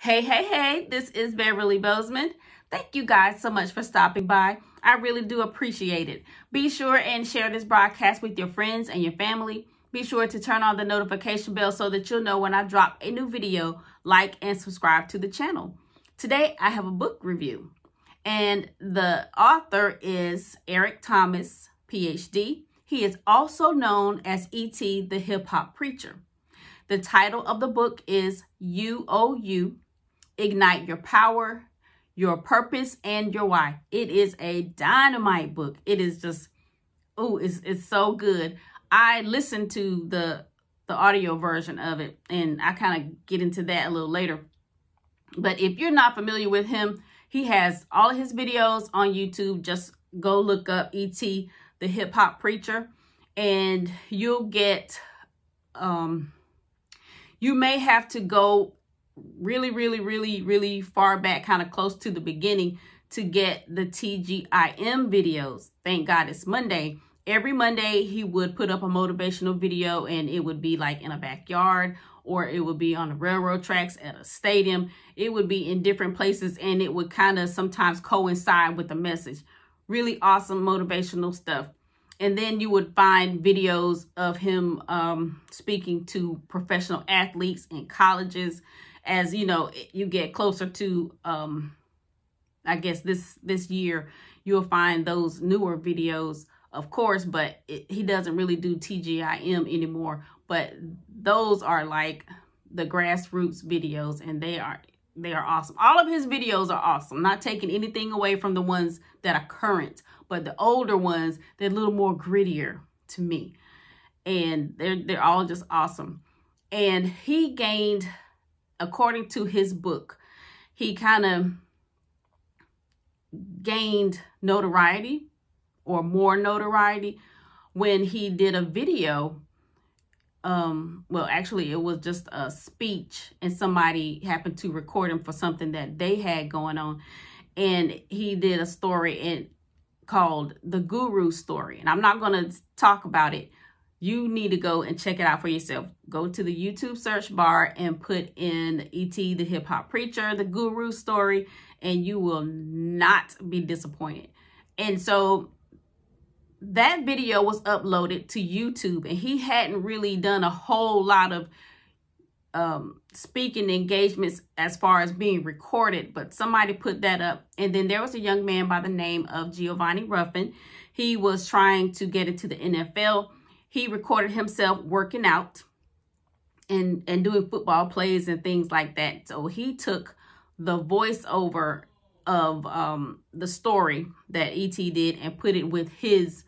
Hey, this is Beverly Bozeman. Thank you guys so much for stopping by. I really do appreciate it. Be sure and share this broadcast with your friends and your family. Be sure to turn on the notification bell so that you'll know when I drop a new video. Like and subscribe to the channel. Today, I have a book review. And the author is Eric Thomas, PhD. He is also known as E.T. the Hip Hop Preacher. The title of the book is UOU, Ignite Your Power, Your Purpose, and Your Why. It is a dynamite book. It is just, it's so good. I listened to the audio version of it, and I kind of get into that a little later. But if you're not familiar with him, he has all of his videos on YouTube. Just go look up E.T. the Hip Hop Preacher, and you'll get, you may have to go really far back, kind of close to the beginning, to get the TGIM videos. Thank God it's Monday. Every Monday he would put up a motivational video, and it would be like in a backyard, or it would be on the railroad tracks at a stadium. It would be in different places, and it would kind of sometimes coincide with the message. Really awesome motivational stuff. And then you would find videos of him speaking to professional athletes in colleges. As you know, you get closer to, I guess this year, you'll find those newer videos, of course, but he doesn't really do TGIM anymore. But those are like the grassroots videos, and they are awesome. All of his videos are awesome. Not taking anything away from the ones that are current, but the older ones, they're a little more grittier to me, and they're all just awesome. And he gained, according to his book, he kind of gained notoriety, or more notoriety, when he did a video. Well, actually, it was just a speech, and somebody happened to record him for something that they had going on. And he did a story called The Guru Story. And I'm not going to talk about it. You need to go and check it out for yourself. Go to the YouTube search bar and put in E.T. the Hip Hop Preacher, The Guru Story, and you will not be disappointed. And so that video was uploaded to YouTube, and he hadn't really done a whole lot of speaking engagements as far as being recorded, but somebody put that up. And then there was a young man by the name of Giovanni Ruffin. He was trying to get into the NFL. He recorded himself working out and doing football plays and things like that. So he took the voiceover of the story that E.T. did and put it with his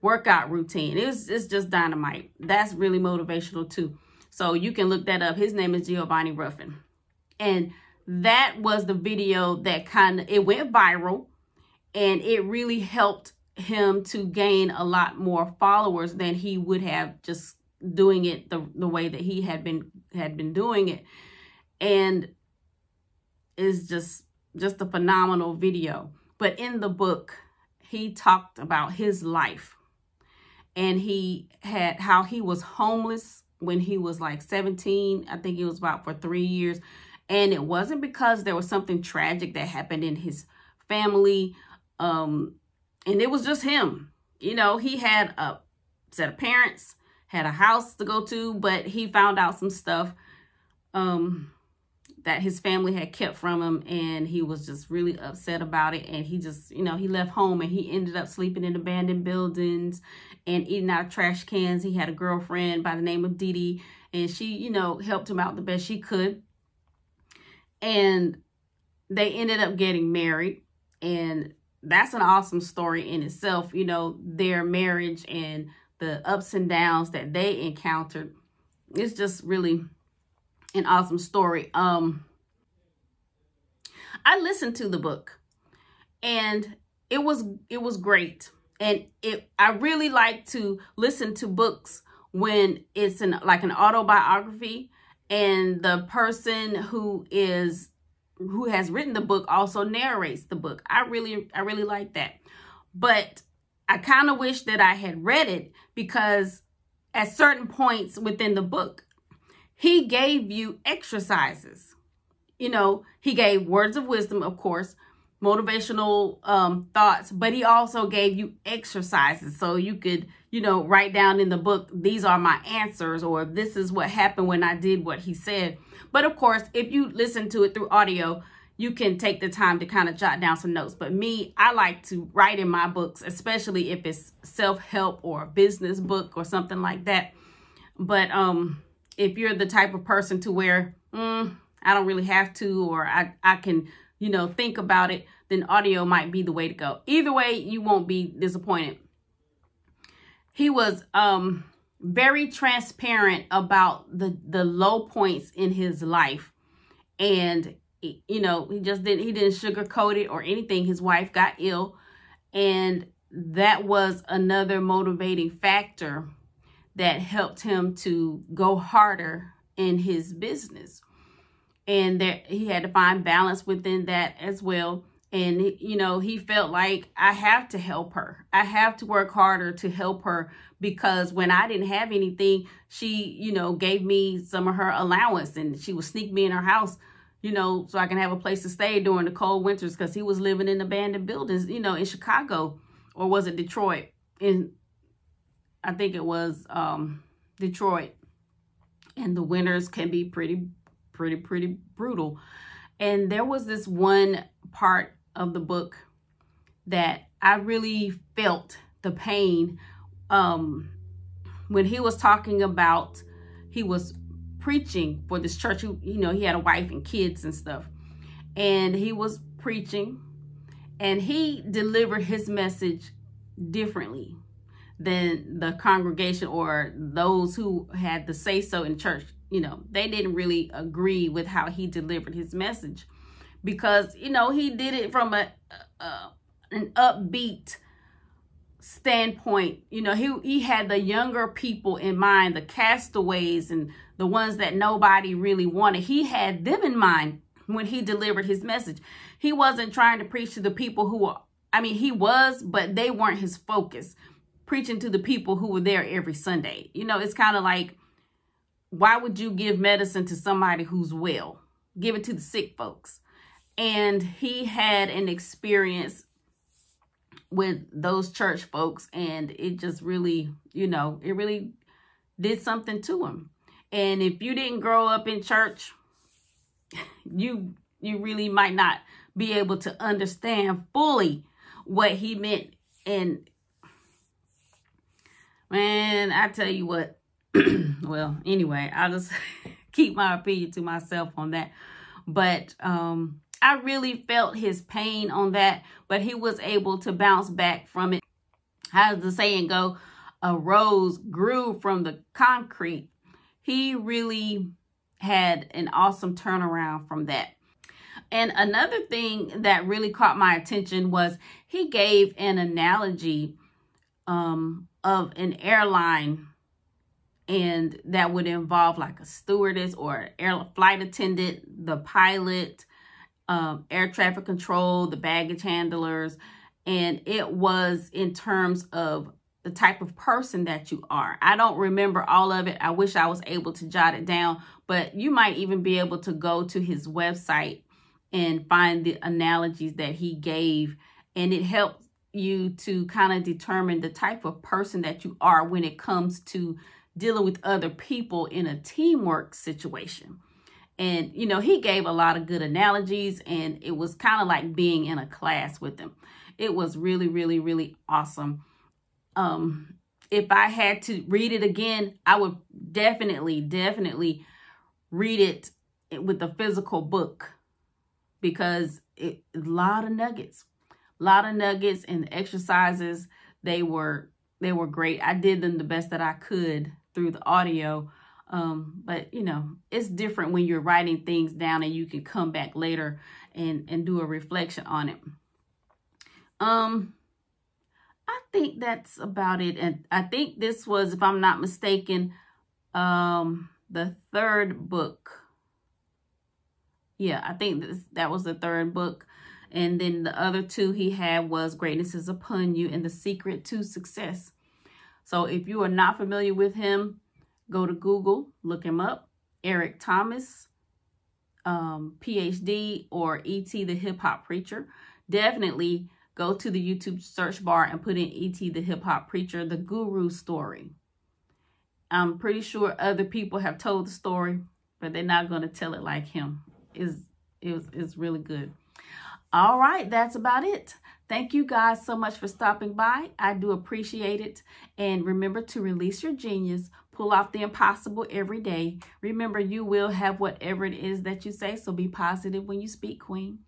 workout routine. It's just dynamite. That's really motivational too. So you can look that up. His name is Giovanni Ruffin. And that was the video that it went viral, and it really helped him to gain a lot more followers than he would have just doing it the way that he had been doing it. And it's just a phenomenal video. But in the book, he talked about his life. And he had how he was homeless when he was like 17. I think it was about for 3 years. And it wasn't because there was something tragic that happened in his family. And it was just him. You know, he had a set of parents, had a house to go to, but he found out some stuff that his family had kept from him, and he was just really upset about it. And he just, you know, he left home, and he ended up sleeping in abandoned buildings and eating out of trash cans. He had a girlfriend by the name of Dee Dee, and she, you know, helped him out the best she could. And they ended up getting married, and that's an awesome story in itself. You know, their marriage and the ups and downs that they encountered. It's just really an awesome story. I listened to the book, and it was great. And I really like to listen to books when it's like an autobiography, and the person who has written the book also narrates the book. I really like that. But I kind of wish that I had read it, because at certain points within the book, he gave you exercises. you know, he gave words of wisdom, of course, motivational thoughts, but he also gave you exercises so you could, you know, write down in the book, these are my answers, or this is what happened when I did what he said. But of course, if you listen to it through audio, you can take the time to kind of jot down some notes. But me, I like to write in my books, especially if it's self-help or a business book or something like that. But if you're the type of person to where I don't really have to, or I can, you know, think about it, then audio might be the way to go. Either way, you won't be disappointed. He was very transparent about the low points in his life. And, you know, he didn't sugarcoat it or anything. His wife got ill, and that was another motivating factor that helped him to go harder in his business. And that he had to find balance within that as well. And, you know, he felt like, I have to help her. I have to work harder to help her, because when I didn't have anything, she, you know, gave me some of her allowance, and she would sneak me in her house, you know, so I can have a place to stay during the cold winters, because he was living in abandoned buildings, you know, in Chicago, or was it Detroit? I think it was Detroit. And the winters can be pretty brutal. And there was this one part of the book that I really felt the pain when he was talking about, he was preaching for this church. You know, he had a wife and kids and stuff, and he was preaching, and he delivered his message differently than the congregation or those who had the say so in church. You know, they didn't really agree with how he delivered his message, because, you know, he did it from an upbeat standpoint. You know, he had the younger people in mind, the castaways and the ones that nobody really wanted. He had them in mind when he delivered his message. He wasn't trying to preach to the people who were, I mean, he was, but they weren't his focus, preaching to the people who were there every Sunday. You know, it's kind of like, why would you give medicine to somebody who's well? Give it to the sick folks. And he had an experience with those church folks, and it just really, you know, it really did something to him. And if you didn't grow up in church, you really might not be able to understand fully what he meant. And man, I tell you what, well, anyway, I'll just keep my opinion to myself on that. But I really felt his pain on that, but he was able to bounce back from it. How does the saying go? A rose grew from the concrete. He really had an awesome turnaround from that. And another thing that really caught my attention was he gave an analogy of an airline, and that would involve like a stewardess or flight attendant, the pilot, air traffic control, the baggage handlers. And it was in terms of the type of person that you are. I don't remember all of it. I wish I was able to jot it down, but you might even be able to go to his website and find the analogies that he gave. And it helps you to kind of determine the type of person that you are when it comes to dealing with other people in a teamwork situation. And, you know, he gave a lot of good analogies, and it was kind of like being in a class with him. It was really, really, really awesome. If I had to read it again, I would definitely read it with a physical book, because a lot of nuggets, and the exercises, they were great. I did them the best that I could through the audio. But you know, it's different when you're writing things down and you can come back later and do a reflection on it. I think that's about it. And I think this was, if I'm not mistaken, the third book. Yeah, I think that was the third book. And then the other two he had was Greatness is Upon You and The Secret to Success. So if you are not familiar with him, go to Google, look him up. Eric Thomas. PhD or E.T. the Hip Hop Preacher, definitely go to the YouTube search bar and put in E.T. the Hip Hop Preacher, the Guru story. I'm pretty sure other people have told the story, but they're not going to tell it like him. It's really good. All right, that's about it. Thank you guys so much for stopping by. I do appreciate it. And remember to release your genius. Pull off the impossible every day. Remember, you will have whatever it is that you say. So be positive when you speak, Queen.